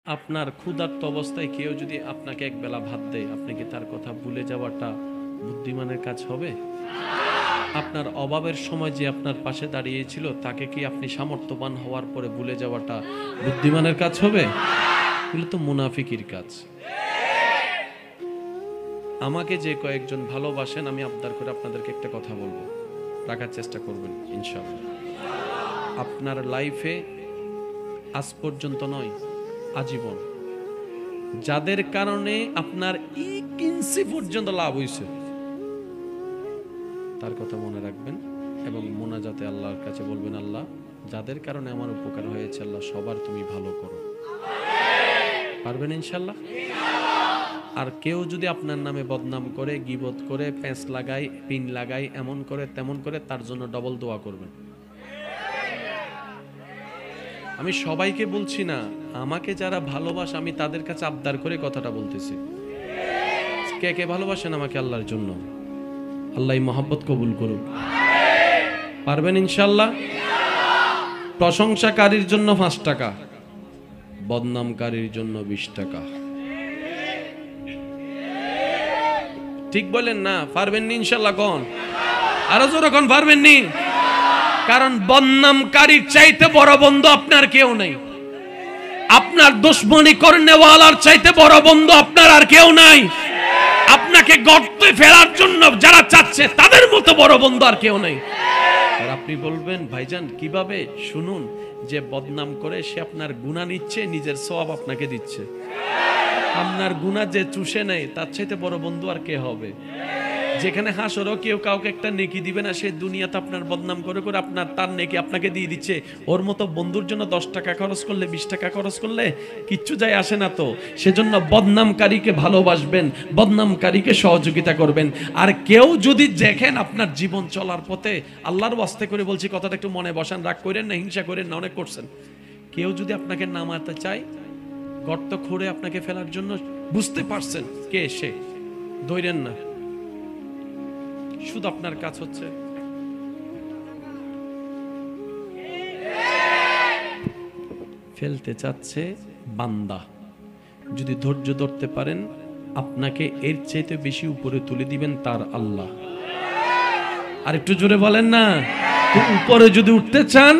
আপনার ক্ষুধার্ত অবস্থায় কেউ যদি আপনাকে এক বেলা ভাত দেয়, আপনি কি তার কথা ভুলে যাওয়াটা বুদ্ধিমানের কাজ হবে? আপনার অভাবের সময় যে আপনার পাশে দাঁড়িয়েছিল তাকে কি আপনি সামর্থ্যবান হওয়ার পরে ভুলে যাওয়াটা বুদ্ধিমানের কাজ হবে? এগুলো তো মুনাফিকির কাজ। আমাকে যে কয়েকজন ভালোবাসেন, আমি আবদার করে আপনাদেরকে একটা কথা বলবো, রাখার চেষ্টা করবেন ইনশাআল্লাহ। আপনার লাইফে আজ পর্যন্ত নয়, আজীবন যাদের কারণে আপনার ইঞ্চি পর্যন্ত লাভ হয়েছে তার কথা মনে রাখবেন এবং মোনাজাতে আল্লাহর কাছে বলবেন, আল্লাহ যাদের কারণে আমার উপকার হয়েছে, আল্লাহ সবার তুমি ভালো করো। পারবেন ইনশাআল্লাহ? আর কেউ যদি আপনার নামে বদনাম করে, গীবত করে, প্যাঁচ লাগায়, পিন লাগায়, এমন করে তেমন করে, তার জন্য ডবল দোয়া করবেন। আমি সবাইকে বলছি না, আমাকে যারা ভালোবাসে আমি তাদের কাছে আবদার করে কথাটা বলতেছি। কে কে ভালোবাসেন আমাকে আল্লাহর জন্য? আল্লাহ মহব্বত কবুল করুক। পারবেন ইনশাআল্লাহ? প্রশংসাকারীর জন্য 5 টাকা, বদনামকারীর জন্য 20 টাকা। ঠিক বলেন না? পারবেন নি ইনশাআল্লাহ? কোন আরো জোরে কোন পারবেন নি? কারণ বদনামকারীর চাইতে বড় বন্ধু আপনার কেউ নেই। আপনার দুশমনি করনেওয়ালার চাইতে বড় বন্ধু আপনার আর কেউ নাই। আপনাকে গর্তে ফেলার জন্য যারা চাচ্ছে তাদের মতো বড় বন্ধু আর কেউ নেই। আর আপনি বলবেন, ভাইজান কিভাবে? শুনুন, যে বদনাম করে সে আপনার গুনাহ নিচ্ছে, নিজের সওয়াব আপনাকে দিচ্ছে। আপনার গুনাহ যে চুষে নেয় তার চাইতে বড় বন্ধু আর কে হবে? যেখানে হাসরও কেউ কাউকে একটা নেকি দিবে না, সে দুনিয়াতে আপনার বদনাম করে করে আপনার তার নেকি আপনাকে দিয়ে দিচ্ছে। ওর মতো বন্ধুর জন্য 10 টাকা খরচ করলে, 20 টাকা খরচ করলে কিচ্ছু যায় আসে না তো। সেজন্য বদনামকারীকে ভালোবাসবেন, বদনামকারীকে সহযোগিতা করবেন। আর কেউ যদি দেখেন আপনার জীবন চলার পথে, আল্লাহর ওয়াস্তে করে বলছি, কথাটা একটু মনে বসান, রাগ করেন না, হিংসা করেন না, অনেক করছেন। কেউ যদি আপনাকে নামাতে চায়, গর্ত খুঁড়ে আপনাকে ফেলার জন্য, বুঝতে পারছেন কে সে, ধরেন না। শুধু আপনার কাজ হচ্ছে ফেলতে চাচ্ছে বান্দা। যদি ধৈর্য ধরতে পারেন, আপনাকে এর চাইতে বেশি উপরে তুলে দিবেন তার আল্লাহ। আর একটু জোরে বলেন না? উপরে যদি উঠতে চান,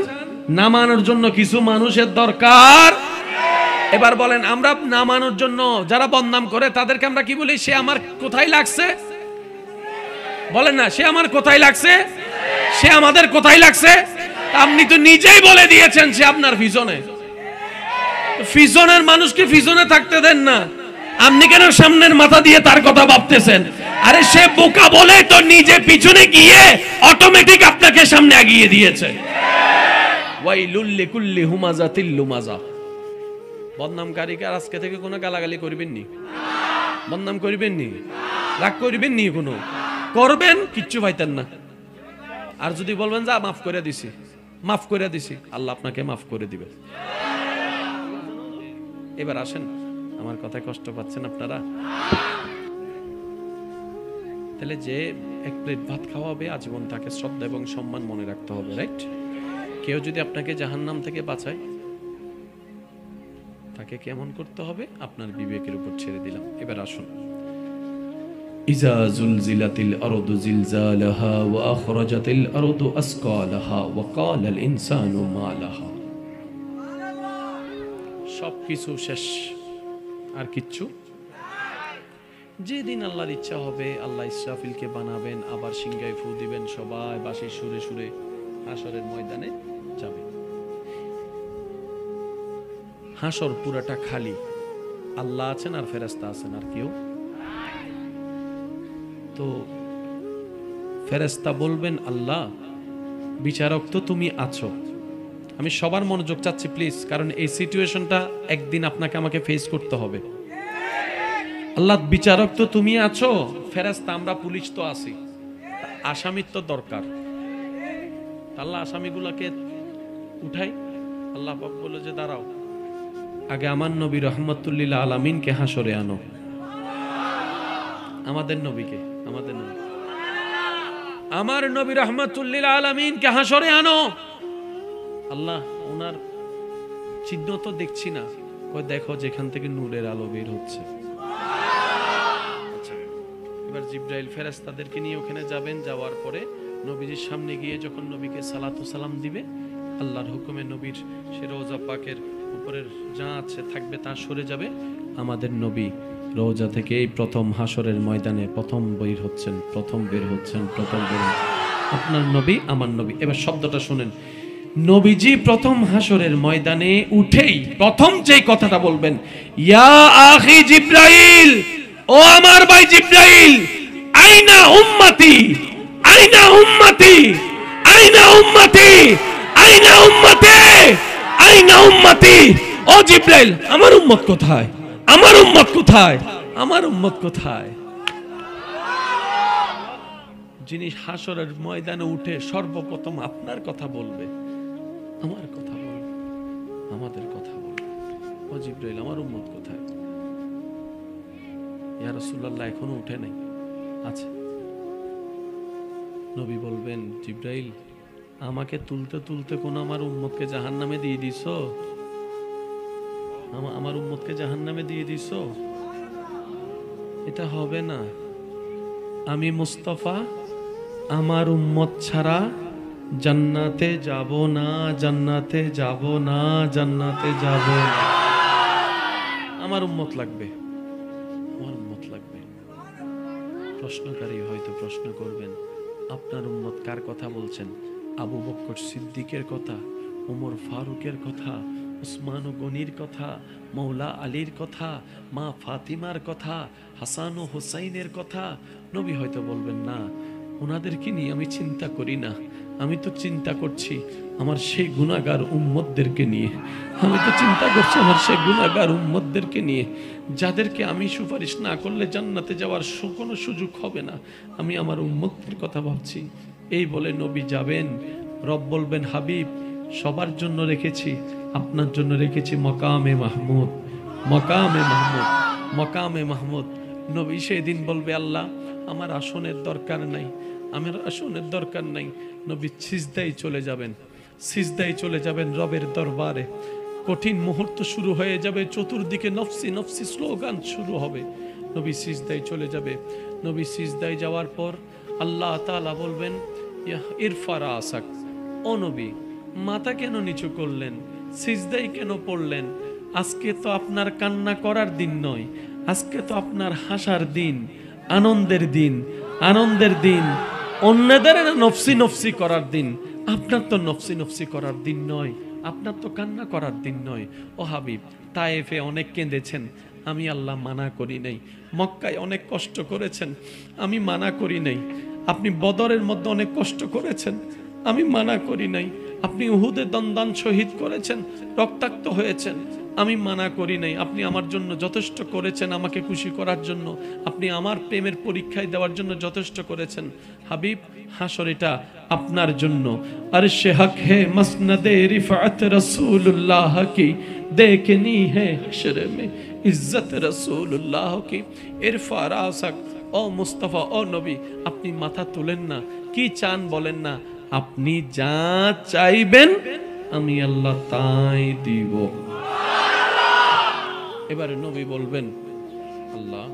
নামানোর জন্য কিছু মানুষের দরকার। এবার বলেন, আমরা নামানোর জন্য যারা বদনাম করে তাদেরকে আমরা কি বলি? সে আমার কোথায় লাগছে? বলেন না, সে আমার কোথায় লাগছে? সে আমাদের কোথায় লাগছে? আপনি তো নিজেই বলে দিয়েছেন সে আপনার পিছনে। পিছনের মানুষকে পিছনে থাকতে দেন না। আপনি কেন সামনের মাথা দিয়ে তার কথা ভাবতেছেন? আরে সে বোকা বলে তো নিজে পিছনে গিয়ে অটোমেটিক আপনাকে সামনে এগিয়ে দিয়েছে। ওয়াইলুল লিকুল্লি হুমাজাতিল লুমাজা। বদনামকারীকে আজকে থেকে কোনো গালাগালি করবেন নি, বদনাম করবেন নি, রাগ করবেন নি, কোনো করবেন কিচ্ছু পাইতেন না। আর যদি বলবেন যা মাফ করে দিছি, মাফ করে দিছি, আল্লাহ আপনাকে মাফ করে দিবে। এবার আসেন, আমার কথায় কষ্ট পাচ্ছেন আপনারা? তাহলে যে এক প্লেট ভাত খাওয়াবে, আজীবন তাকে শ্রদ্ধা এবং সম্মান মনে রাখতে হবে, রাইট? কেউ যদি আপনাকে জাহান্নাম থেকে বাঁচায়, তাকে কেমন করতে হবে আপনার বিবেকের উপর ছেড়ে দিলাম। এবার আসুন, ইজা জুলজিলাতিল আরদু জিলজালাহা ওয়া আখরাজাতিল আরদু আসকালাহা ওয়া ক্বালাল ইনসানু মা লাহা। সবকিছু শেষ, আর কিচ্ছু। যেদিন আল্লাহর ইচ্ছা হবে, আল্লাহ ইসরাফিলকে বানাবেন, আবার সিংহায় ফু দিবেন, সবাই বাঁশির সুরে সুরে হাসরের ময়দানে যাবে। হাসর পুরাটা খালি, আল্লাহ আছেন আর ফেরেশতা আছেন, আর কেউ। তো ফেরেশতা বলবেন, আল্লাহ বিচারক তো তুমি আছো। আমি সবার মনোযোগ চাচ্ছি প্লিজ, কারণ এই সিচুয়েশনটা একদিন আপনাকে আমাকে ফেস করতে হবে। আল্লাহ বিচারক তো তুমি আছো, ফেরেশতা আমরা পুলিশ তো আছি, আসামির তো দরকার। আল্লাহ আসামিগুলোকে উঠাই। আল্লাহ পাক বলে যে দাঁড়াও, আগে আমার নবী রহমতুল্লিল আলামিনকে হাসরে আনো। আমাদের নবীকে, আমাদের নবী, আমার নবী রহমতুল্লিল আলামিনকে হাসরে আনো। আল্লাহ ওনার চিহ্ন তো দেখছি না, ওই দেখো যেখান থেকে নূরের আলো বের হচ্ছে। আচ্ছা, এবার জিবরাইল ফেরেশতাদেরকে নিয়ে ওখানে যাবেন। যাওয়ার পরে নবীজির সামনে গিয়ে যখন নবীকে সালাতু সালাম দিবে, আল্লাহর হুকুমে নবীর সে রওজা পাকের উপরের যা আছে থাকবে তা সরে যাবে। আমাদের নবী রওজা থেকে এই প্রথম হাসরের ময়দানে প্রথম বের হচ্ছেন। আপনার নবী আমার নবী। এবার শব্দটা শুনেন, নবীজি প্রথম হাসরের ময়দানে উঠেই প্রথম যেই কথাটা বলবেন, ইয়া আখি জিবরাইল, ও আমার ভাই জিবরাইল, আইনা উম্মতি, আইনা উম্মতি, আইনা উম্মতি, আইনা উম্মতি, আইনা উম্মতি। ও জিবরাইল, আমার উম্মত কোথায়, আমার উম্মত কোথায়, আমার উম্মত কোথায়? যিনি হাসরের ময়দানে উঠে সর্বপ্রথম আপনার কথা বলবে, আমার কথা বলবে, আমাদের কথা বলবে। ও জিবরাইল, আমার উম্মত কোথায়? ইয়া রাসূলুল্লাহ, এখনো উঠে নাই, আছে। নবী বলবেন, জিবরাইল, আমাকে তুলতে তুলতে কোন আমার উম্মতকে জাহান্নামে দিয়ে দিছো? আমার উম্মতকে জাহান্নামে দিয়ে দিছো? এটা হবে না। আমি মুস্তাফা আমার উম্মত ছাড়া জান্নাতে যাব না, জান্নাতে যাব না, জান্নাতে যাব না। আমার উম্মত লাগবে, আমার উম্মত লাগবে। প্রশ্নকারী হয়তো প্রশ্ন করবেন, আপনার উম্মত কার কথা বলছেন? আবু বকর সিদ্দিকের কথা, ওমর ফারুকের কথা, উসমান গনির কথা, মৌলা আলীর কথা, মা ফাতিমার কথা, হাসান ও হুসাইনের কথা? নবী হয়তো বলবেন, না, ওনাদেরকে নিয়ে আমি চিন্তা করি না। আমি তো চিন্তা করছি আমার সেই গুনাহগার উম্মতদেরকে নিয়ে। আমি তো চিন্তা করছি আমার সেই গুনাহগার উম্মতদেরকে নিয়ে, যাদেরকে আমি সুপারিশ না করলে জান্নাতে যাওয়ার কোনো সুযোগ হবে না। আমি আমার উম্মতদের কথা ভাবছি। এই বলে নবী যাবেন। রব বলবেন, হাবিব, সবার জন্য রেখেছি, আপনার জন্য রেখেছি মকামে মাহমুদ, মকামে মাহমুদ, মকামে মাহমুদ। নবী সেদিন বলবে, আল্লাহ, আমার আসনের দরকার নাই, আমার আসনের দরকার নাই। নবী সিজদায় চলে যাবেন, সিজদায় চলে যাবেন রবের দরবারে। কঠিন মুহূর্ত শুরু হয়ে যাবে, চতুর্দিকে নফসি নফসি স্লোগান শুরু হবে। নবী সিজদায় চলে যাবে। নবী সিজদায় যাওয়ার পর আল্লাহ তাআলা বলবেন, ইরফা রাসাক, ও নবী, মাথা কেন নিচু করলেন, সিজদায় কেন পড়লেন? আজকে তো আপনার কান্না করার দিন নয়, আজকে তো আপনার হাসার দিন, আনন্দের দিন, আনন্দের দিন। অন্যদের নফসি নফসি করার দিন, আপনার তো নফসি নফসি করার দিন নয়, আপনার তো কান্না করার দিন নয়। ও হাবিব, তায়েফে অনেক কেঁদেছেন, আমি আল্লাহ মানা করি নাই। মক্কায় অনেক কষ্ট করেছেন, আমি মানা করি নাই। আপনি বদরের মধ্যে অনেক কষ্ট করেছেন, আমি মানা করি নাই। আপনি উহুদে দন্দান শহীদ করেছেন, রক্তাক্ত হয়েছেন, আমি মানা করি নাই। আপনি আমার জন্য যথেষ্ট করেছেন, আমাকে খুশি করার জন্য, আপনি আমার প্রেমের পরীক্ষায় দেওয়ার জন্য যথেষ্ট করেছেন। হাবিব, হাসর এটা আপনার জন্য। আর সে হক হে মসনদে রিফাত রাসূলুল্লাহ কি, দেখনি হে হাশর মে ইজ্জত রাসূলুল্লাহ কি। ইরফা রাসাক, ও মুস্তাফা, ও নবী, আপনি মাথা তুলেন না। কি চান বলেন না, আপনি যা চাইবেন আমি আল্লাহ তাই দিব। এবারে নবী বলবেন, আল্লাহ,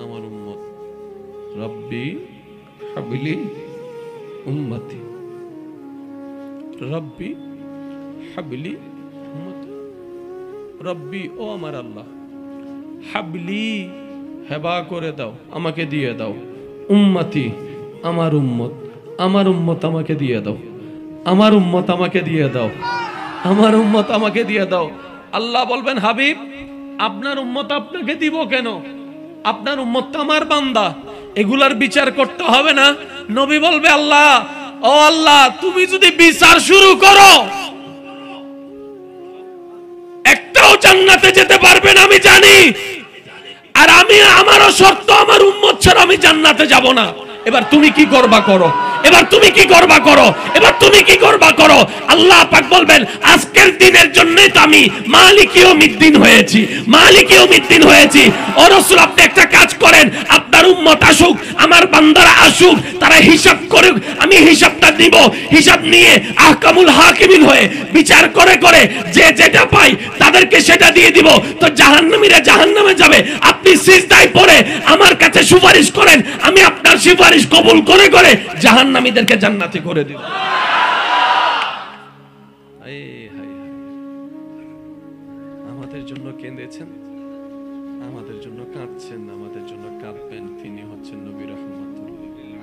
আমার উম্মত, রব্বি হাবলি উম্মতি, রব্বি হাবলি উম্মতি। রব্বি, ও আমার আল্লাহ, হাবলি, হেবা করে দাও, আমাকে দিয়ে দাও। উম্মতি, আমার উম্মত, আমার উম্মত আমাকে দিয়ে দাও, আমার উম্মত আমাকে দিয়ে দাও, আমার উম্মত আমাকে দিয়ে দাও। আল্লাহ বলবেন, হাবিব, আপনার উম্মত আপনাকে দিব কেন? আপনার উম্মত তো আমার বান্দা, এগুলার বিচার করতে হবে না। নবী বলবে, আল্লাহ, ও আল্লাহ, তুমি যদি বিচার শুরু করো, একটাও জান্নাতে যেতে পারবে না আমি জানি। আর আমি, আমারও শর্ত, আমার উম্মত ছাড়া আমি জান্নাতে যাব না। এবার তুমি কি করবা করো, এবার তুমি কি করবা করো, এবার তুমি কি করবা করো। আল্লাহ পাক বলবেন, আজকের দিনের জন্যই তো আমি মালিক ইয়াউমিদ্দিন হয়েছি, মালিক ইয়াউমিদ্দিন হয়েছি। ও রাসূল, আপনি একটা কাজ করেন, আপনার বান্দার উম্মত আসুক, আমার বান্দারা আসুক, তারা হিসাব করুক, আমি হিসাবটা দিব। হিসাব নিয়ে আহকামুল হাকিমিন হয়ে বিচার করে করে যে যেটা পাই তাদেরকে সেটা দিয়ে দিব। তো জাহান্নামীরা জাহান্নামে যাবে, আপনি সিজদায় পড়ে আমার কাছে সুপারিশ করেন, আমি আপনার সুপারিশ কবুল করে করে জাহান্নামীদেরকে জান্নাতি করে দিব। আমাদের জন্য কেঁদেছেন, আমাদের জন্য কাঁদছেন, আমাদের জন্য কাঁদবেন, তিনি হচ্ছেন নবী রাহমাতুল্লিল আলামিন।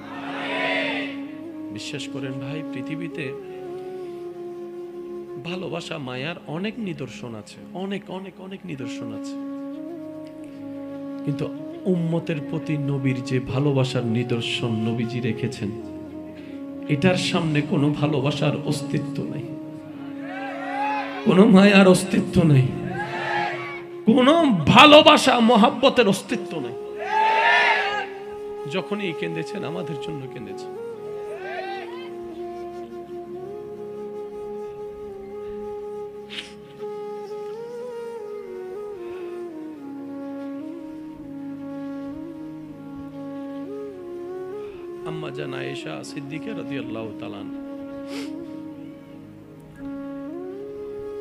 বিশ্বাস করেন ভাই, পৃথিবীতে ভালোবাসা মায়ার অনেক নিদর্শন আছে, অনেক অনেক অনেক নিদর্শন আছে, কিন্তু উম্মতের প্রতি নবীর যে ভালোবাসার নিদর্শন নবীজি রেখেছেন, এটার সামনে কোনো ভালোবাসার অস্তিত্ব নাই, কোনো মায়ার অস্তিত্ব নেই, কোন ভালোবাসা মহাব্বতের অস্তিত্ব নেই। যখনই কেঁদেছেন আমাদের জন্য কেঁদেছেন। আম্মা জান আয়েশা সিদ্দিকা রাদিয়াল্লাহু তাআলা,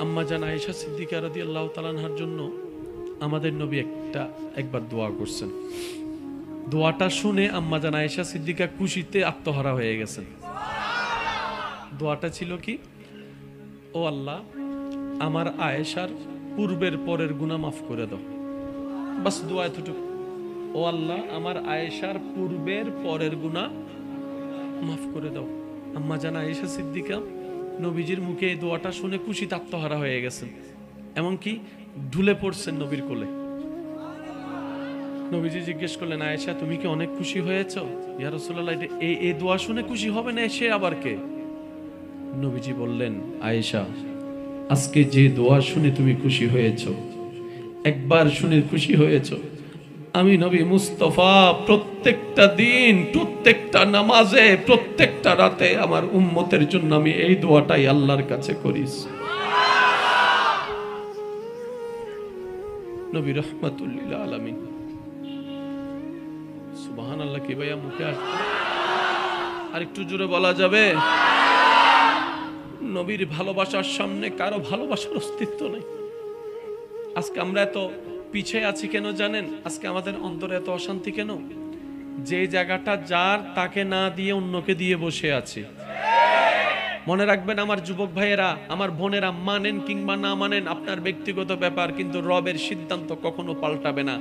আম্মা জান আয়েশা সিদ্দিকা রাদিয়াল্লাহু তাআলা আনহার জন্য আমাদের নবী একবার দোয়া করছেন। দোয়াটা শুনে আম্মা জান আয়েশা সিদ্দিকা খুশিতে আত্মহারা হয়ে গেছেন। দোয়াটা ছিল কি? ও আল্লাহ, আমার আয়েশার পূর্বের পরের গুনাহ মাফ করে দাও। বাস দোয়া এতটুকু। ও আল্লাহ, আমার আয়েশার পূর্বের পরের গুনাহ মাফ করে দাও। আম্মা জান আয়েশা সিদ্দিকা নবীজির মুখে এই দোয়াটা শুনে খুশিতে আত্মহারা হয়ে গেছেন, এমনকি ঢুলে পড়ছেন নবীর কোলে। নবীজি জিজ্ঞেস করলেন, আয়েশা তুমি কি অনেক খুশি হয়েছো? ইয়া রাসূলুল্লাহ, এই দোয়া শুনে খুশি হবে না, সে আবার কে? নবীজি বললেন, আয়েশা, আজকে যে দোয়া শুনে তুমি খুশি হয়েছো, একবার শুনে খুশি হয়েছো, আমি নবী মুস্তাফা প্রত্যেকটা দিন, প্রত্যেকটা নামাজে, প্রত্যেকটা রাতে আমার উম্মতের জন্য আমি এই দোয়াটাই আল্লাহর কাছে করি। নবী রাহমাতুল্লিল আলামিন। সুবহানাল্লাহ। কি ভাইয়া মুখে আসছে? আর একটু জোরে বলা যাবে? নবীর ভালোবাসার সামনে কারো ভালোবাসার অস্তিত্ব নেই। আজকে আমরা এত পিছিয়ে আছি কেন জানেন? আজকে আমাদের অন্তরে এত অশান্তি কেন? যে জায়গাটা যার, তাকে না দিয়ে অন্যকে দিয়ে বসে আছি। মনে রাখবেন আমার যুবক ভাইয়েরা, আমার বোনেরা, মানেন কিংবা না মানেন আপনার ব্যক্তিগত ব্যাপার, কিন্তু রবের সিদ্ধান্ত কখনো পাল্টাবে না।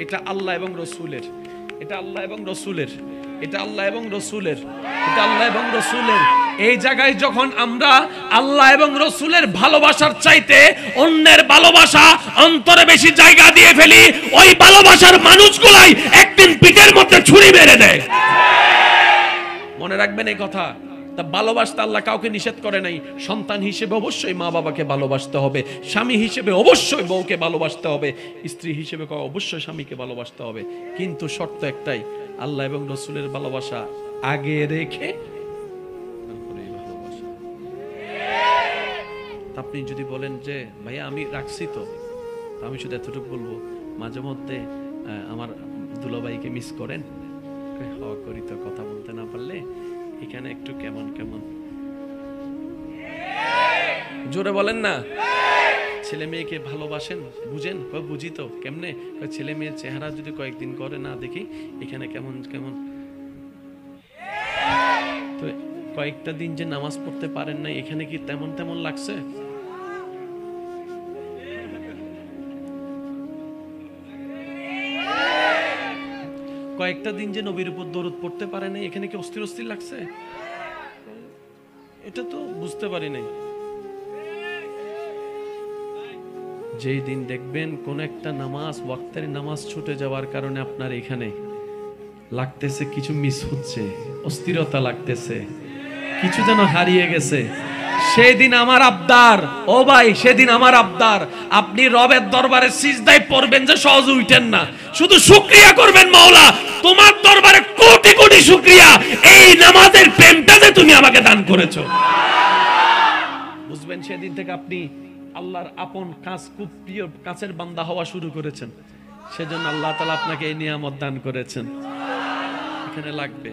এটা আল্লাহ এবং রসুলের, এটা আল্লাহ এবং রসুলের, এটা আল্লাহ এবং রসুলের, এটা আল্লাহ এবং রসুলের। এই জায়গায় যখন আমরা আল্লাহ এবং রসুলের ভালোবাসার চাইতে অন্যের ভালোবাসা অন্তরে বেশি জায়গা দিয়ে ফেলি, ওই ভালোবাসার মানুষগুলাই একদিন পিঠের মধ্যে ছুরি মেরে দেয়। মনে রাখবেন এই কথা। তা ভালোবাসতে আল্লাহ কাউকে নিষেধ করে নাই। সন্তান হিসেবে অবশ্যই মা বাবাকে ভালোবাসতে হবে, স্বামী হিসেবে অবশ্যই বউকে ভালোবাসতে হবে, স্ত্রী হিসেবে অবশ্যই স্বামীকে ভালোবাসতে হবে, কিন্তু শর্ত একটাই, আল্লাহ এবং রসুলের ভালোবাসা আগে রেখে তারপরে ভালোবাসা। আপনি যদি বলেন যে ভাইয়া আমি রাখছি, তো আমি শুধু এতটুকু বলবো, মাঝে মধ্যে আমার দুলাভাইকে মিস করেন? হওয়া করি তো, কথা বলতে না পারলে এখানে একটু কেমন কেমন। জোরে বলেন না। ছেলে মেয়েকে ভালোবাসেন, বুঝেন? বুঝি তো। কেমনে? ছেলে মেয়ের চেহারা যদি কয়েকদিন করে না দেখি, এখানে কেমন কেমন। তো কয়েকটা দিন যে নামাজ পড়তে পারেন না, এখানে কি তেমন তেমন লাগছে? কয়েকটা দিন যে নবীর উপর দরুদ পড়তে পারে না, এখানে কি অস্থির অস্থির লাগছে? এটা তো বুঝতে পারি নাই। যেই দিন দেখবেন কোন একটা নামাজ, ওয়াক্তের নামাজ ছুটে যাওয়ার কারণে আপনার এখানে লাগতেছে কিছু মিস হচ্ছে, অস্থিরতা লাগতেছে, কিছু যেন হারিয়ে গেছে, সেদিন আমার আবদার, ও ভাই সেদিন আমার আবদার, আপনি রবের দরবারে সিজদায় পড়বেন যে সহজে উঠেন না, শুধু শুকরিয়া করবেন, মাওলা তোমার দরবারে কোটি কোটি শুকরিয়া, এই নামাজের প্রেমটা যে তুমি আমাকে দান করেছো। বুঝবেন সেদিন থেকে আপনি আল্লাহর আপন কাজ, খুব প্রিয় কাছের বান্দা হওয়া শুরু করেছেন। সেজন্য আল্লাহ তাআলা আপনাকে এই নিয়ামত দান করেছেন। এখানে লাগবে।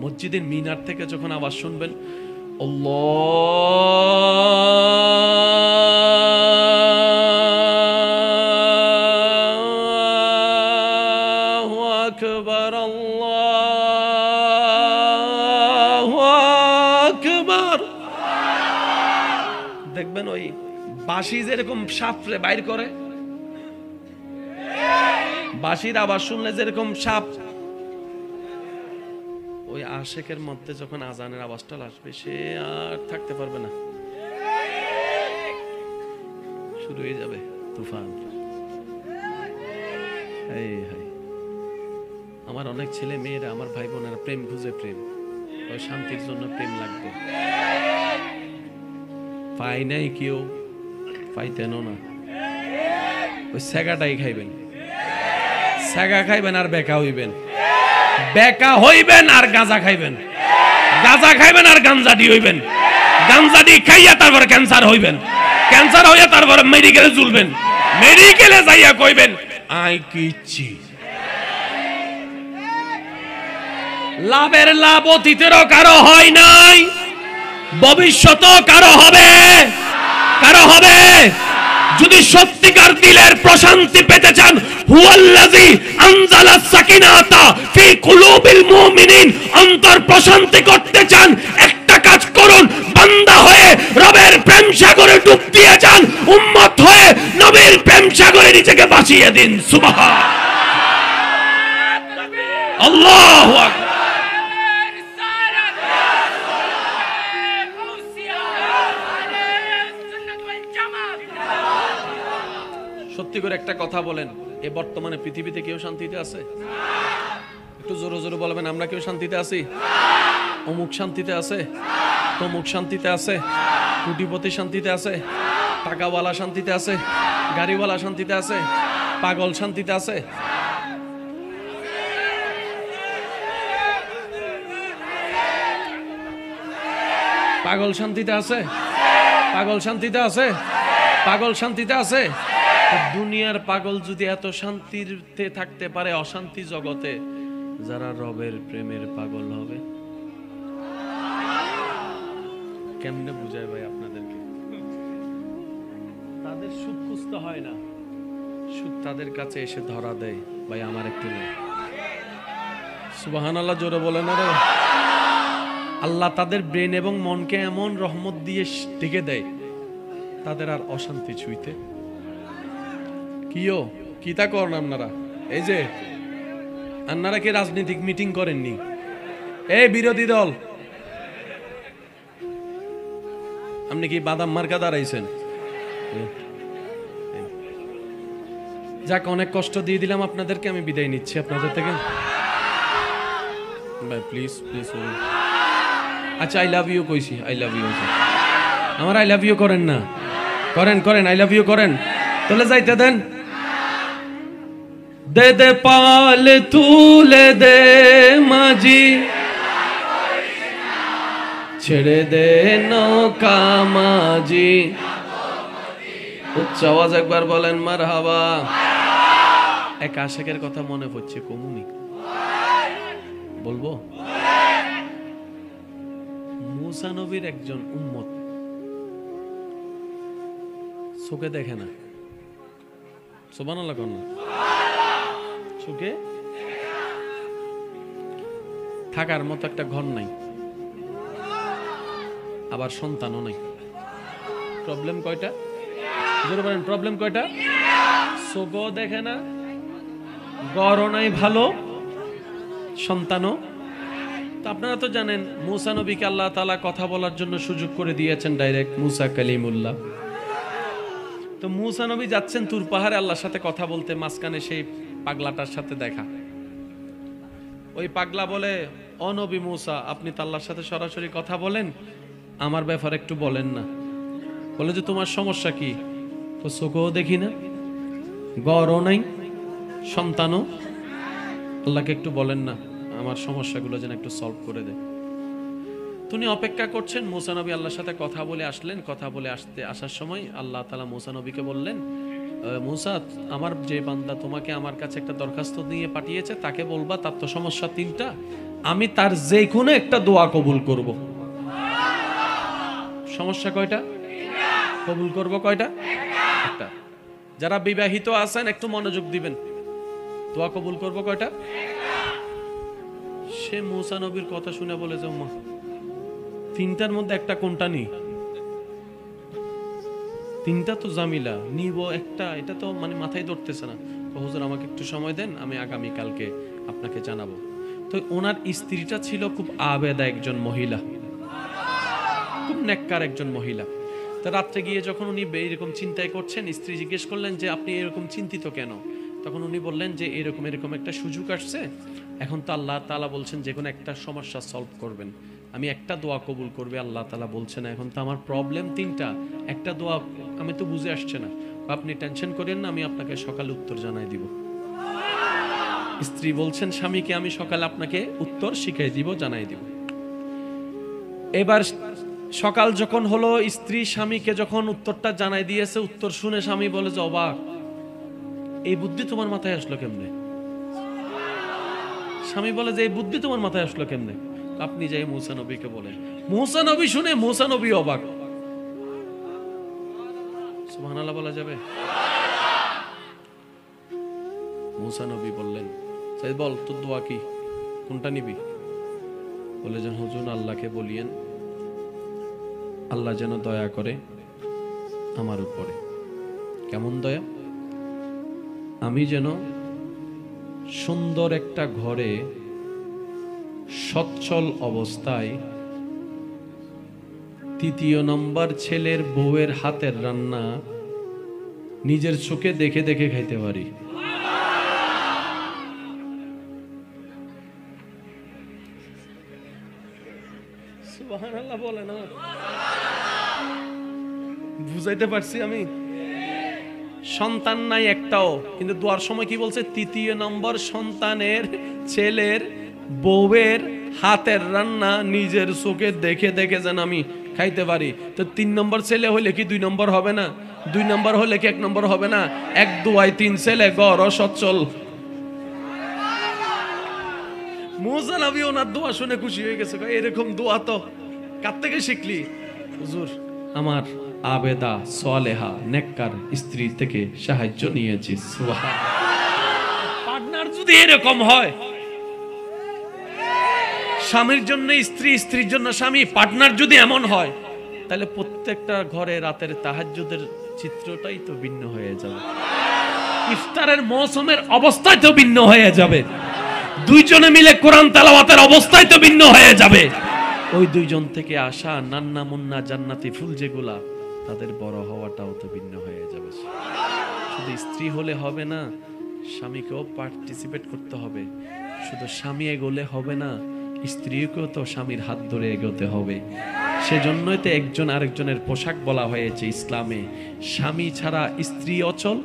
মসজিদের মিনার থেকে যখন আওয়াজ শুনবেন আল্লাহু আকবার, আল্লাহু আকবার, দেখবেন ওই বাঁশি যেরকম সাপরে বাইর করে, বাঁশির আওয়াজ শুনলে যেরকম সাপ, ওই আশেকের মধ্যে যখন আজানের আওয়াজটা আসবে সে আর থাকতে পারবে না, শুরু হয়ে যাবে তুফান। আমার অনেক ছেলে মেয়েরা, আমার ভাই বোনেরা প্রেম খুঁজে, প্রেম ওই শান্তির জন্য প্রেম লাগবে, পাই নাই কেউ, পাইতেনও না, ওই স্যাগাটাই খাইবেন, স্যাগা খাইবেন আর বেকা হইবেন, বেকা হইবেন আর গাঁজা খাইবেন, গাঁজা খাইবেন আর গাঞ্জাডি হইবেন, গাঞ্জাডি খাইয়া তারপর ক্যান্সার হইবেন, ক্যান্সার হইয়া তারপর মেডিকেলে চলবেন, মেডিকেলে যাইয়া কইবেন আই কিচ্ছি। লাভের লাভ অতীতেরও কারো হয় নাই, ভবিষ্যতেও কারো হবে, কারো হবে। যদি সত্যিকার দিলের প্রশান্তি পেতে চান, হুয়াল্লাযী আনজালাস সাকিনাতা ফি কুলুবিল মুমিনিন, অন্তর প্রশান্তি করতে চান, একটা কাজ করুন, বান্দা হয়ে রবের প্রেম সাগরে ডুব দিয়ে যান, উম্মত হয়ে নবীর প্রেম সাগরে নিজেকে ভাসিয়ে দিন। সুবহান আল্লাহু আকবার। সত্যি করে একটা কথা বলেন, এই বর্তমানে পৃথিবীতে কেউ শান্তিতে আছে? একটু জোরে জোরে বলবেন, আমরা কেউ শান্তিতে আছি? অমুক শান্তিতে আছে, তমুক শান্তিতে আছে, কোটিপতি শান্তিতে আছে, টাকাওয়ালা শান্তিতে আছে, গাড়িওয়ালা শান্তিতে আছে, পাগল শান্তিতে আছে। পাগল শান্তিতে আছে, পাগল শান্তিতে আছে, পাগল শান্তিতে আছে। দুনিয়ার পাগল যদি এত শান্তিতে থাকতে পারে অশান্তি জগতে, যারা রবের প্রেমের পাগল হবে কেমনে বুঝায় ভাই আপনাদেরকে? তাদের সুখ খুঁজতে হয় না, সুখ তাদের কাছে এসে ধরা দেয়, ভাই আমার একটু নেই। সুবহানাল্লাহ, জোরে বলেন না রে। আল্লাহ তাদের ব্রেন এবং মনকে এমন রহমত দিয়ে ঢেকে দেয়, তাদের আর অশান্তি ছুঁইতে কিও কিতা করেন আপনারা? এই যে আপনারা কি রাজনৈতিক মিটিং করেননি? এই বিরোধী দল, আপনি কি বাদাম মার্কা দাঁড়াইছেন? যাক, অনেক কষ্ট দিয়ে দিলাম আপনাদেরকে, আমি বিদায় নিচ্ছি আপনাদের থেকে। ভাই প্লিজ প্লিজ। আচ্ছা, আই লাভ ইউ কইছি, আই লাভ ইউ। আমার আই লাভ ইউ করেন না? করেন করেন, আই লাভ ইউ করেন। তাহলে যাইতে দেন। দে দে পাল তুলে দে মাঝি, ছেড়ে দে নৌকা মাঝি। উচ্চ আওয়াজ একবার বলেন মারহাবা। এক আশেকের কথা মনে পড়ছে, কমুনি বলবো? মুসা নবীর একজন উম্মত, চোখে দেখে না, সুবহানাল্লাহ কোন চোখে থাকার মতো একটা ঘর নাই, আবার সন্তানও নাই। প্রবলেম কয়টা? জোরে বলেন, প্রবলেম কয়টা? চোখও দেখে না, ঘরও নাই ভালো, সন্তানও। তো আপনারা তো জানেন মুসা নবীকে আল্লাহ তাআলা কথা বলার জন্য সুযোগ করে দিয়েছেন ডাইরেক্ট, মুসা কালিমুল্লাহ। তো মুসা নবী যাচ্ছেন তুর পাহাড়ে আল্লাহর সাথে কথা বলতে, মাঝখানে সেই পাগলাটার সাথে দেখা। ওই পাগলা বলে, ও নবী মুসা, আপনি তো আল্লাহর সাথে সরাসরি কথা বলেন, আমার ব্যাপারে একটু বলেন না। বলে যে তোমার সমস্যা কি? তো চোখও দেখি না, ঘরও নাই, সন্তানও, আল্লাহকে একটু বলেন না আমার সমস্যাগুলো যেন একটু সলভ করে দেয়। তিনি অপেক্ষা করছেন। মুসা নবী আল্লাহর সাথে কথা বলে আসলেন। কথা বলে আসার সময় আল্লাহ তাআলা মুসা নবীকে বললেন, মুসা, আমার যে বান্দা তোমাকে আমার কাছে একটা দরখাস্ত নিয়ে পাঠিয়েছে তাকে বলবা তার তো সমস্যা তিনটা, আমি তার যে কোনো একটা দোয়া কবুল করব। সমস্যা কয়টা? কবুল করব কয়টা? একটা। যারা বিবাহিত আছেন একটু মনোযোগ দিবেন, দোয়া কবুল করব কয়টা? সে মুসা নবীর কথা শুনে বলে যে মা, তিনটার মধ্যে একটা কোনটা নেই? তিনটা তো জামিলা, নিব একটা, এটা তো মানে মাথায় ধরতেছে না। তো হুজুর আমাকে একটু সময় দেন, আমি আগামী কালকে আপনাকে জানাবো। তো ওনার স্ত্রীটা ছিল খুব আবেদা একজন মহিলা, খুব নেককার একজন মহিলা। তো রাত্রে গিয়ে যখন উনি এরকম চিন্তায় করছেন, স্ত্রী জিজ্ঞেস করলেন যে আপনি এরকম চিন্তিত কেন? তখন উনি বললেন যে এরকম এরকম একটা সুযোগ আসছে, এখন তো আল্লাহ তাআলা বলছেন যে কোনো একটা সমস্যা সলভ করবেন, আমি একটা দোয়া কবুল করবে আল্লাহ তাআলা বলছেন, এখন তো আমার প্রবলেম তিনটা, একটা দোয়া আমি তো বুঝে আসছে না, আপনি টেনশন করেন না, আমি আপনাকে সকালে উত্তর জানাই দিব। স্ত্রী বলছেন স্বামীকে, আমি সকালে আপনাকে উত্তর শিখিয়ে দিব, জানাই দিব। এবার সকাল যখন হলো, স্ত্রী স্বামীকে যখন উত্তরটা জানাই দিয়েছে, উত্তর শুনে স্বামী বলে যে অবাক, এই বুদ্ধি তোমার মাথায় আসলো কেমনে? স্বামী বলে যে এই বুদ্ধি তোমার মাথায় আসলো কেমনে? আপনি যাই মুসা নবীকে বলেন। মুসা নবী শুনে মুসা নবী অবাক। সুবহানাল্লাহ বলা যাবে? মুসা নবী বললেন, সাইদ বল তোর দোয়া কি, কোনটা নিবি? বলে যে হুজুর আল্লাহকে বলিয়েন আল্লাহ যেন দয়া করে আমার উপরে। কেমন দয়া? আমি যেন সুন্দর একটা ঘরে সচ্ছল অবস্থায় তৃতীয় নম্বর ছেলের বউয়ের হাতের রান্না নিজের চোখে দেখে দেখে খাইতে পারি। সুবহানাল্লাহ বলে না? বুঝাইতে পারছি আমি? সন্তান নাই একটাও, কিন্তু দোয়ার সময় কি বলছে? তৃতীয় নম্বর সন্তানের ছেলের বউয়ের হাতের রান্না নিজের চোখে দেখে দেখে যেন আমি খাইতে পারি। তো 3 নম্বর ছেলে হইলে কি 2 নম্বর হবে না? 2 নম্বর হলে কি 1 নম্বর হবে না? এক দোয়ায় 3 ছেলে, ঘর সচ্ছল। মুসা নবী ওনার দোয়া শুনে খুশি হয়ে গেছে, এরকম দোয়া তো কার থেকে শিখলি? হুজুর আমার আবেদা সালেহা নেককার স্ত্রী থেকে সাহায্য নিয়েছি। সুবহানাল্লাহ। পার্টনার যদি এরকম হয়, স্বামীর জন্য স্ত্রী, স্ত্রীর জন্য স্বামী, পার্টনার যদি এমন হয়, তাহলে প্রত্যেকটা ঘরে রাতের তাহাজ্জুদের চিত্রটাই তো ভিন্ন হয়ে যাবে, ইফতারের মৌসুমের অবস্থায় তো ভিন্ন হয়ে যাবে, দুইজনে মিলে কোরআন তেলাওয়াতের অবস্থায় তো ভিন্ন হয়ে যাবে। ওই দুইজন থেকে আসা নান্না মুন্না জান্নাতি ফুল যেগুলা, তাদের বড় হওয়াটাও তো ভিন্ন হয়ে যাবে। শুধু স্ত্রী হলে হবে না, স্বামীকেও পার্টিসিপেট করতে হবে। শুধু স্বামী এগোলে হবে না, স্ত্রীকেও তো স্বামীর হাত ধরে এগোতে হবে। সেজন্যই তো একজন আরেকজনের পোশাক বলা হয়েছে ইসলামে। স্বামী ছাড়া স্ত্রী অচল,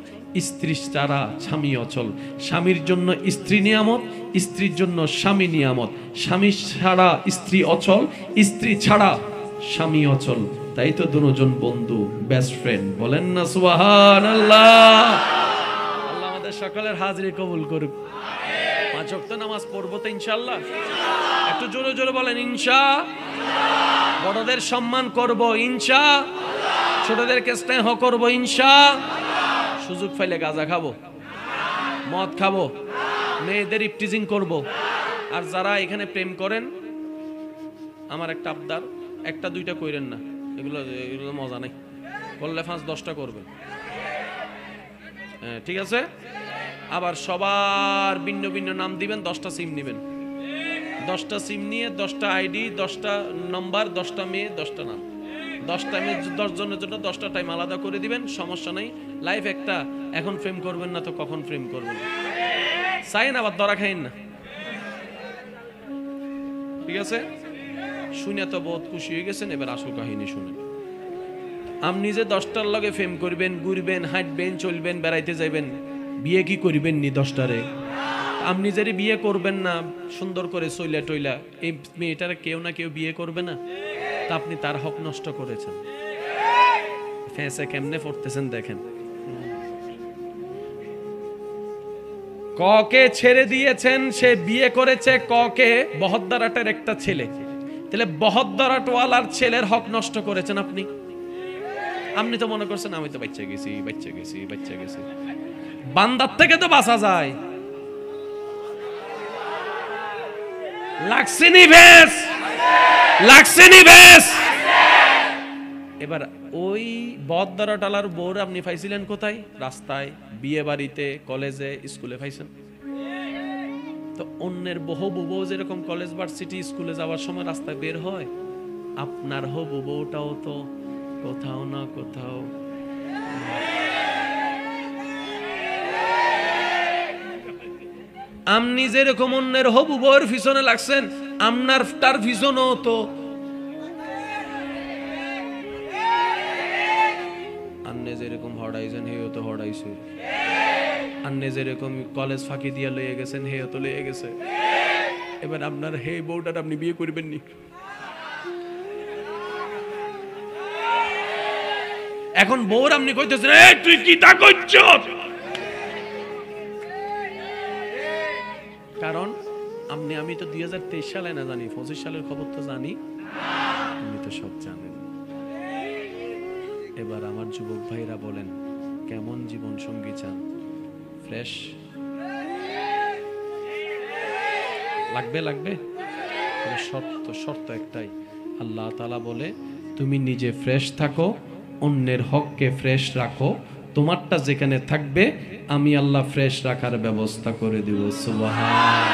স্ত্রী ছাড়া স্বামী অচল। স্বামীর জন্য স্ত্রী নিয়ামত, স্ত্রীর জন্য স্বামী নিয়ামত। স্বামী ছাড়া স্ত্রী অচল, স্ত্রী ছাড়া স্বামী অচল। তাই তো দুজন বন্ধু, বেস্ট ফ্রেন্ড। বলেন না সুবহানাল্লাহ। আল্লাহ আমাদের সকলের হাজিরি কবুল করুক। 5 ওয়াক্ত নামাজ পড়বো তো ইনশাআল্লাহ? একটু জোরে জোরে বলেন ইনশাআল্লাহ। বড়দের সম্মান করব ইনশাআল্লাহ, ছোটদেরকে স্নেহ করব ইনশাআল্লাহ। সুযোগ পাইলে গাঁজা খাবো, মদ খাবো, মেয়েদের ইফটিজিং করব। আর যারা এখানে প্রেম করেন, আমার একটা আবদার, 1টা 2টা কইরেন না, এগুলো মজা নাই। করলে 5-10টা করবেন, হ্যাঁ ঠিক আছে? আবার সবার ভিন্ন ভিন্ন নাম দিবেন, 10টা সিম নেবেন। 10টা সিম নিয়ে 10টা আইডি, 10টা নম্বর, 10টা মেয়ে, 10টা নাম। 10টা মেয়ে 10 জনের জন্য 10টা টাইম আলাদা করে দিবেন, সমস্যা নাই। লাইফ একটা, এখন প্রেম করবেন না তো কখন প্রেম করবেন? চাইন আবার ধরা খাইন না, ঠিক আছে? শুনে তো বহুত খুশি হয়ে গেছেন, এবার আসল কাহিনী শুনেন। আপনি যে 10টার লগে প্রেম করবেন, ঘুরবেন, হাঁটবেন, চলবেন, বেড়াইতে যাইবেন, বিয়ে কি করবেন নি 10টারে? আপনি যারা বিয়ে করবেন না, সুন্দর করে চইলা টইলা, এই মেয়েটারে কেউ না কেউ বিয়ে করবে না, তা আপনি তার হক নষ্ট করেছেন। ফেঁসে কেমনে পড়তেছেন দেখেন। ককে ছেড়ে দিয়েছেন, সে বিয়ে করেছে ককে বহদ্দারাটের একটা ছেলে, তাহলে বহদ্দারাটওয়ালার ছেলের হক নষ্ট করেছেন আপনি। আপনি তো মনে করছেন আমি তো বাচ্চা গেছি। বান্দার থেকে তো বাঁচা যায়। লাগছেনি ভেস। এবার ওই বহদ্দারাটালার বউর আপনি পাইছিলেন কোথায়? রাস্তায়, বিয়ে বাড়িতে, কলেজে, স্কুলে পাইছেন। তো অন্যের হবু বউ যেরকম কলেজ, ভার্সিটি, স্কুলে যাওয়ার সময় রাস্তায় বের হয়, আপনার হবু বউটাও তো কোথাও না কোথাও। আপনি যেরকম অন্যের হবু বউয়ের পিছনে লাগছেন, আপনার তার পিছনেও তো আন্নে যেরকম হড়াইছেন হেও তো হড়াইছে, আন্নে যেরকম কলেজ ফাঁকি দিয়া লইয়ে গেছেন হেও তো লইয়ে গেছে। এবার আপনার হে বউটার আপনি বিয়ে করবেন নি। এখন বউর আপনি কইতেছেন এই তুই কি তা করছ, কারণ আমি তো 2023 সালে না জানি, 25 সালের খবর তো জানি, আপনি তো সব জানেন। এবার আমার যুবক ভাইরা বলেন, কেমন জীবন সঙ্গী চান? ফ্রেশ লাগবে। শর্ত একটাই, আল্লাহ তাআলা বলে তুমি নিজে ফ্রেশ থাকো, অন্যের হককে ফ্রেশ রাখো, তোমারটা যেখানে থাকবে আমি আল্লাহ ফ্রেশ রাখার ব্যবস্থা করে দিব। সুবহান।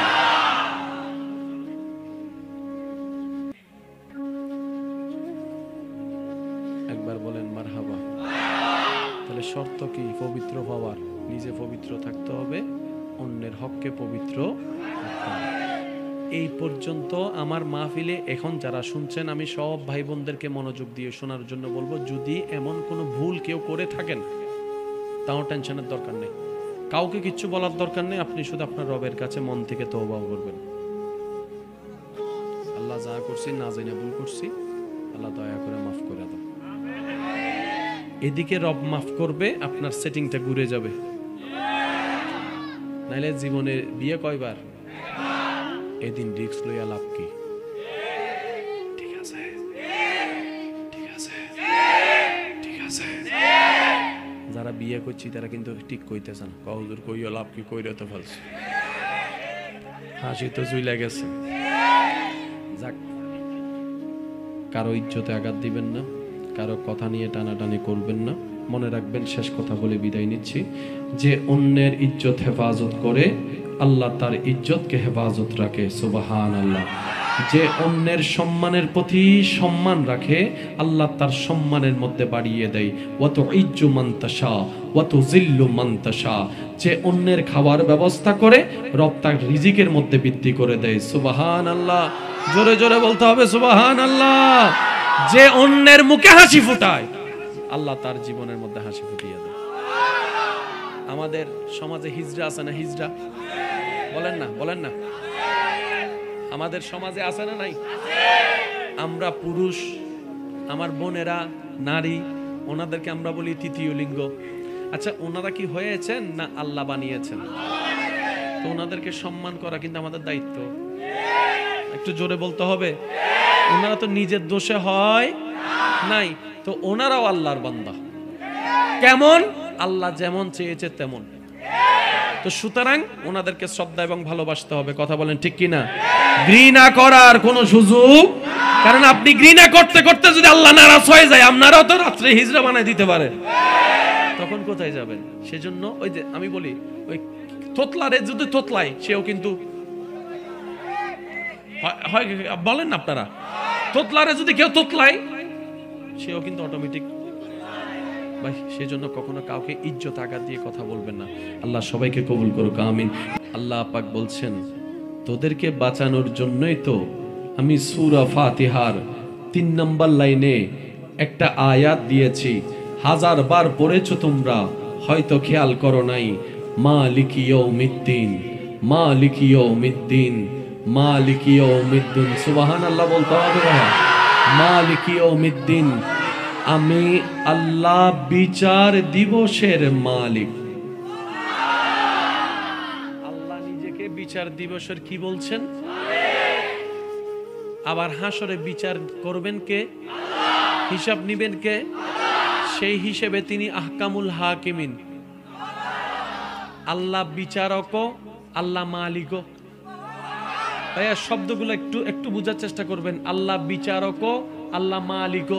একবার বলেন মারহাবা। তাহলে শর্ত কি? পবিত্র হওয়ার, নিজে পবিত্র থাকতে হবে, অন্যের হককে পবিত্র রাখতে হবে। এই পর্যন্ত আমার মাহফিলে এখন যারা শুনছেন, আমি সব ভাই বোনদেরকে মনোযোগ দিয়ে শোনার জন্য বলবো, যদি এমন কোনো ভুল কেউ করে থাকেন তাও টেনশনের দরকার নেই, কাউকে কিচ্ছু বলার দরকার নেই। আপনি শুধু আপনার রবের কাছে মন থেকে তওবা করবেন, আল্লাহ যা করছি না জানি ভুল করছি, আল্লাহ দয়া করে মাফ করে দাও। এদিকে রব মাফ করবে, আপনার সেটিংটা ঘুরে যাবে। নাইলে জীবনে বিয়ে কয়বার? এদিন রিস্ক লইয়া লাভ কি? ঠিক আছে। যারা বিয়ে করছি তারা কিন্তু ঠিক কইতেছেন, হুজুর কইও লাভ কি, কইরে তো ফেলছে, হাসি তো জুইলা গেছে। যাক, কারো ইজ্জতে আঘাত দিবেন না, কারো কথা নিয়ে টানাটানি করবেন না। মনে রাখবেন, শেষ কথা বলে বিদায় নিচ্ছি, যে অন্যের ইজ্জত হেফাজত করে আল্লাহ তার ইজ্জতকে হেফাজত রাখে। সুবহানাল্লাহ। যে অন্যের সম্মানের প্রতি সম্মান রাখে, আল্লাহ তার সম্মানের মধ্যে বাড়িয়ে দেয়। ওয়া তুইজ্জু মান তাশা ওয়া তুযিল্লু মান তাশা। যে অন্যের খাওয়ার ব্যবস্থা করে, রব তার রিজিকের মধ্যে বৃদ্ধি করে দেয়। সুবহানাল্লাহ। জোরে জোরে বলতে হবে সুবহানাল্লাহ। যে অন্যের মুখে হাসি ফোটায়, আল্লাহ তার জীবনের মধ্যে হাসি ফুটিয়ে দেয়। আমাদের সমাজে হিজড়া আছে না? হিজড়া বলেন না আমাদের সমাজে আছে না নাই? আমরা পুরুষ, আমার বোনেরা নারী, ওনাদেরকে আমরা বলি তৃতীয় লিঙ্গ। আচ্ছা, ওনারা কি হয়েছেন না আল্লাহ বানিয়েছেন? তো ওনাদেরকে সম্মান করা কিন্তু আমাদের দায়িত্ব। একটু জোরে বলতে হবে। ওনারা তো নিজের দোষে হয় নাই, তো ওনারাও আল্লাহর বান্দা। কেমন? আল্লাহ যেমন চেয়েছে তেমন। তো সুতরাং ওনাদেরকে শ্রদ্ধা এবং ভালোবাসতে হবে। কথা বলেন ঠিক কিনা? ঘৃণা করার কোনো সুযোগ, কারণ আপনি ঘৃণা করতে করতে যদি আল্লাহ নারাজ হয়ে যায়, আপনারাও তো রাত্রে হিজড়া বানায় দিতে পারে, তখন কোথায় যাবেন? সেজন্য ওই যে আমি বলি, ওই তোতলারে যদি তোতলাই, সেও কিন্তু বলেন না আপনারা, তোতলারে যদি কেউ তোতলায়, সেও কিন্তু অটোমেটিক। ভাই, সেজন্য কখনো কাউকে ইজ্জত আঘাত দিয়ে কথা বলবেন না। আল্লাহ সবাইকে কবুল করুক, আমিন। আল্লাহ পাক বলছেন, তোদেরকে বাঁচানোর জন্যই তো আমি সূরা ফাতিহার 3 নম্বর লাইনে একটা আয়াত দিয়েছি। 1000 বার পড়েছো তোমরা, হয়তো খেয়াল করো নাই। মালিকি ইয়াউমিদ্দিন, মালিকি ইয়াউমিদ্দিন, মালিকি ইয়াউমিদ্দিন। সুবহানাল্লাহ বলতে হবে ভাই। মালিকি ইয়াউমিদ্দিন, আমি আল্লাহ বিচার দিবসের মালিক। বিচার দিবসের কি বলছেন? আবার হাসরে বিচার করবেন কে? হিসাব নিবেন কে? সেই হিসেবে তিনি আহকামুল হাকিমিন, আল্লাহ বিচারক, আল্লাহ মালিক। ভাইয়া শব্দগুলো একটু একটু বোঝার চেষ্টা করবেন। আল্লাহ বিচারক, আল্লাহ মালিক।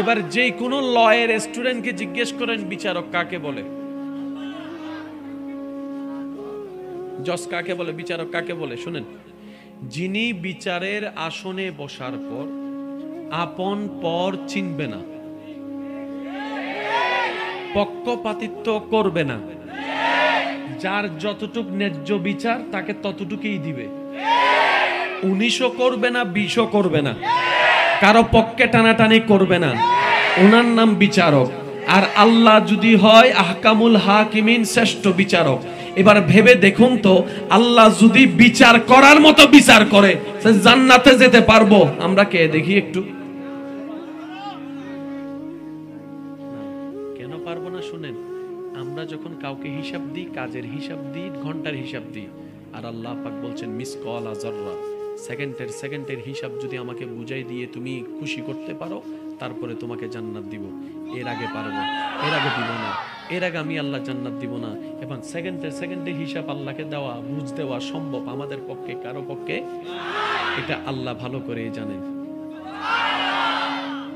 এবার যে কোনো লয়ের স্টুডেন্টকে জিজ্ঞেস করেন বিচারক কাকে বলে, জজ কাকে বলে, বিচারক কাকে বলে? শুনেন, যিনি বিচারের আসনে বসার পর আপন পর চিনবে না, পক্ষপাতিত্ব করবে না, যার যতটুক ন্যায্য বিচার তাকে ততটুকুই দিবে, 19ও করবে না, 20ও করবে না, কারো পক্ষে টানাটানি করবে না, ওনার নাম বিচারক। আর আল্লাহ যদি হয় আহকামুল হাকিমিন, শ্রেষ্ঠ বিচারক। এবার ভেবে দেখুন তো, আল্লাহ যদি বিচার করার মতো বিচার করে, জান্নাতে যেতে পারবো আমরা কে? দেখি একটু। কেন পারবো না? শুনেন, আমরা যখন কাউকে হিসাব দিই, কাজের হিসাব দিই, ঘন্টার হিসাব দিই, আর আল্লাহ পাক বলছেন মিসকালা যাররা, সেকেন্ডের হিসাব যদি আমাকে বুঝাই দিয়ে তুমি খুশি করতে পারো, তারপরে তোমাকে জান্নাত দিব। এর আগে পারবো, এর আগে দিব না, এর আগে আমি আল্লাহ জান্নাত দিব না। এবং সেকেন্ডের হিসাব আল্লাহকে দেওয়া, বুঝ দেওয়া সম্ভব আমাদের পক্ষে, কারো পক্ষে? এটা আল্লাহ ভালো করে জানেন।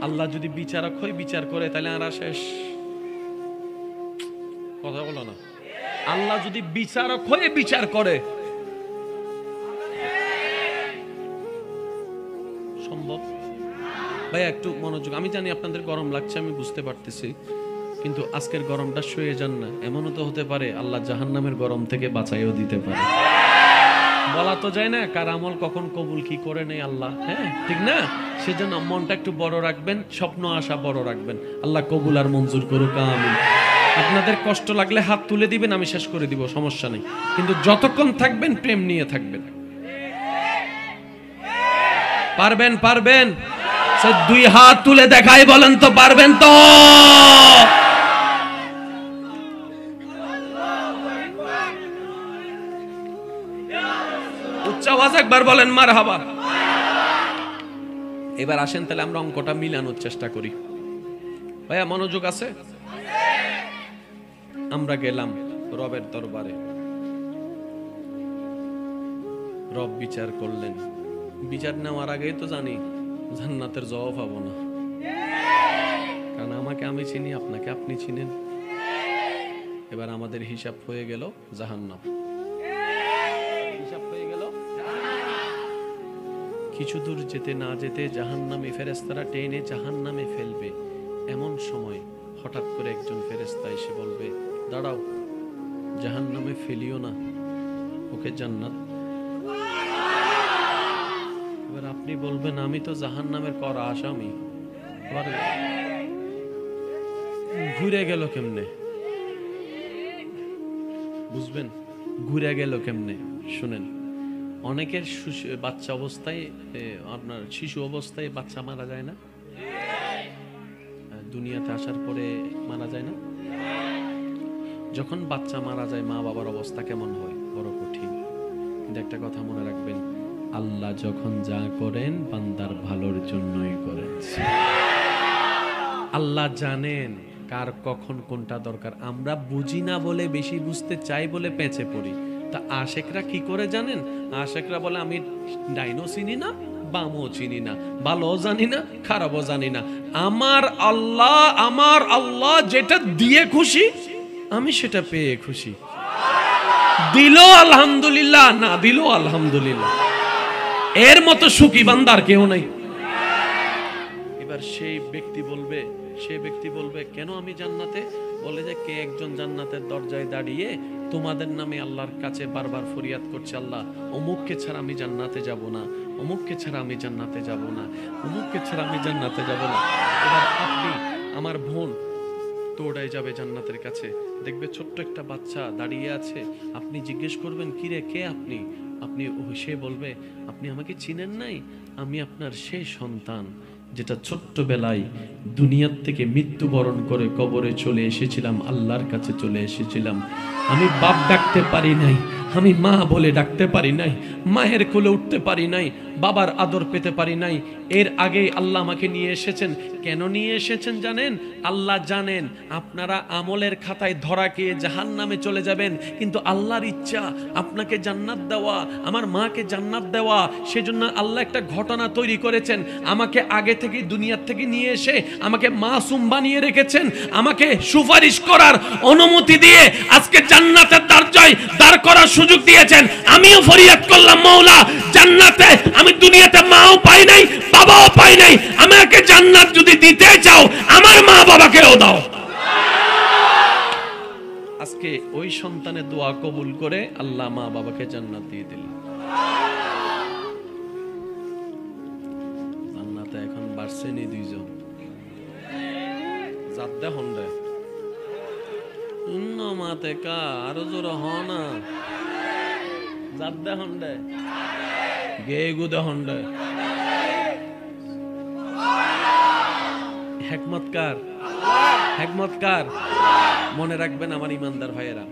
আল্লাহ যদি বিচারক হয়, বিচার করে, তাহলে আর শেষ। কথা বলো না। আল্লাহ যদি বিচারক হয়ে বিচার করে, সম্ভব? ভাই একটু মনোযোগ। আমি জানি আপনাদের গরম লাগছে, আমি বুঝতে পারতেছি, কিন্তু আজকের গরমটা শুয়ে যান না। এমনও তো হতে পারে আল্লাহ জাহান্নামের গরম থেকে বাঁচাইও দিতে পারে। বলা তো যায় না কার আমল কখন কবুল কি করে নেই আল্লাহ, হ্যাঁ ঠিক না? সেজন্য মনটা একটু বড় রাখবেন, স্বপ্ন আশা বড় রাখবেন। আল্লাহ কবুল আর মঞ্জুর করুক, আমিন। আপনাদের কষ্ট লাগলে হাত তুলে দিবেন, আমি শেষ করে দিব, সমস্যা নেই। কিন্তু যতক্ষণ থাকবেন প্রেম নিয়ে থাকবেন। পারবেন? পারবেন? দুই হাত তুলে দেখাই বলেন তো, পারবেন তো? উচ্চ আওয়াজ একবার বলেন মারহাবা। এবার আসেন তাহলে আমরা অঙ্কটা মিলানোর চেষ্টা করি। ভাইয়া মনোযোগ আছে? আমরা গেলাম রবের দরবারে, রব বিচার করলেন। বিচার নেওয়ার আগেই তো জানি জান্নাতের জবাব পাবো না, কারণ আমাকে আমি চিনি, আপনাকে আপনি চিনেন। এবার আমাদের হিসাব হয়ে গেল জাহান্নাম, হিসাব হয়ে গেল। কিছু দূর যেতে না যেতে জাহান্নামে ফেরেশতারা টেনে জাহান্নামে ফেলবে। এমন সময় হঠাৎ করে একজন ফেরেশতা এসে বলবে, দাঁড়াও, জাহান্নামে ফেলিও না, ওকে জান্নাত। এবার আপনি বলবেন, আমি তো জাহান্নামের করা আসামি, আবার ঘুরে গেল কেমনে? বুঝবেন ঘুরে গেল কেমনে? শুনেন, অনেকের বাচ্চা অবস্থায়, আপনার শিশু অবস্থায় বাচ্চা মারা যায় না? দুনিয়াতে আসার পরে মারা যায় না? যখন বাচ্চা মারা যায়, মা বাবার অবস্থা কেমন হয়? বড় কঠিন। কিন্তু একটা কথা মনে রাখবেন, আল্লাহ যখন যা করেন বান্দার ভালোর জন্যই করেন। আল্লাহ জানেন কার কখন কোনটা দরকার। আমরা বুঝি না বলে, বেশি বুঝতে চাই বলে পেঁচে পড়ি। তা আশেকরা কি করে জানেন? আশেকরা বলে, আমি ডাইনও চিনি না, বামও চিনি না, ভালো জানি না, খারাপও জানি না, আমার আল্লাহ যেটা দিয়ে খুশি আমি সেটা পেয়ে খুশি। দিল আলহামদুলিল্লাহ, না দিল আলহামদুলিল্লাহ। এর মতো সুখী বান্দার কেউ নাই। এবার সেই ব্যক্তি বলবে কেন আমি জান্নাতে? বলে যে কে একজন জান্নাতের দরজায় দাঁড়িয়ে তোমাদের নামে আল্লাহর কাছে বারবার ফরিয়াদ করছে, আল্লাহ অমুককে ছাড়া আমি জান্নাতে যাব না, অমুককে ছাড়া আমি জান্নাতে যাব না, অমুককে ছাড়া আমি জান্নাতে যাব না। এবার আপনি, আমার বোন দৌড়ায় যাবে জান্নাতের কাছে, দেখবে ছোট্ট একটা বাচ্চা দাঁড়িয়ে আছে। আপনি জিজ্ঞেস করবেন, কি রে, কে আপনি? সে বলবে, আপনি আমাকে চিনেন নাই? আমি আপনার সেই সন্তান যেটা ছোট্টবেলায় দুনিয়ার থেকে মৃত্যুবরণ করে কবরে চলে এসেছিলাম, আল্লাহর কাছে চলে এসেছিলাম। আমি বাপ ডাকতে পারি নাই, আমি মা বলে ডাকতে পারি নাই, মায়ের কোলে উঠতে পারি নাই, বাবার আদর পেতে পারি নাই। এর আগে আল্লাহ আমাকে নিয়ে এসেছেন। কেন নিয়ে এসেছেন জানেন? আল্লাহ জানেন আপনারা আমলের খাতায় ধরা খেয়ে জাহান্নামে চলে যাবেন, কিন্তু আল্লাহর ইচ্ছা আপনাকে জান্নাত দেওয়া, আমার মাকে জান্নাত দেওয়া। সেজন্য আল্লাহ একটা ঘটনা তৈরি করেছেন। আমাকে আগে থেকে দুনিয়ার থেকে নিয়ে এসে আমাকে মাসুম বানিয়ে রেখেছেন, আমাকে সুপারিশ করার অনুমতি দিয়ে আজকে জান্নাতের দরজায় দাঁড় করার সুযোগ দিয়েছেন। আমিও ফরিয়াদ করলাম, মওলা জান্নাতে আমি দুনিয়াতে মাও পাই নাই, বাবাও পাই নাই, আমাকে জান্নাত যদি দিতে চাও আমার মা বাবাকেও দাও। আজকে ওই সন্তানের দোয়া কবুল করে আল্লাহ মা বাবাকে জান্নাত দিয়ে দিলেন। জান্নাতে এখন বাড়ছেনি দুইজন, জাদ্দা হন্ডা মাতে কা আরো জোর হনা জাদ্দা হন্ডা গে গুদা হন্ডা। হেকমতকার, হেকমতকার। মনে রাখবেন আমার ইমানদার ভাইয়েরা,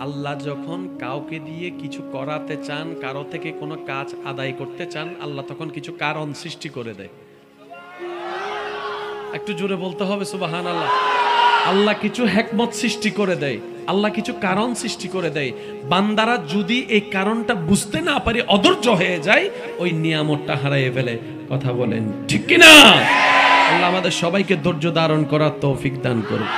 আল্লাহ যখন কাউকে দিয়ে কিছু করাতে চান, কারো থেকে কোনো কাজ আদায় করতে চান, আল্লাহ তখন কিছু কারণ সৃষ্টি করে দেয়। একটু জোরে বলতে হবে সুবহানাল্লাহ। আল্লাহ কিছু হেকমত সৃষ্টি করে দেয়, আল্লাহ কিছু কারণ সৃষ্টি করে দেয়। বান্দারা যদি এই কারণটা বুঝতে না পারে, অধৈর্য হয়ে যায়, ওই নিয়ামতটা হারিয়ে ফেলে। কথা বলেন ঠিক কিনা? আল্লাহ আমাদের সবাইকে ধৈর্য ধারণ করার তৌফিক দান করুন।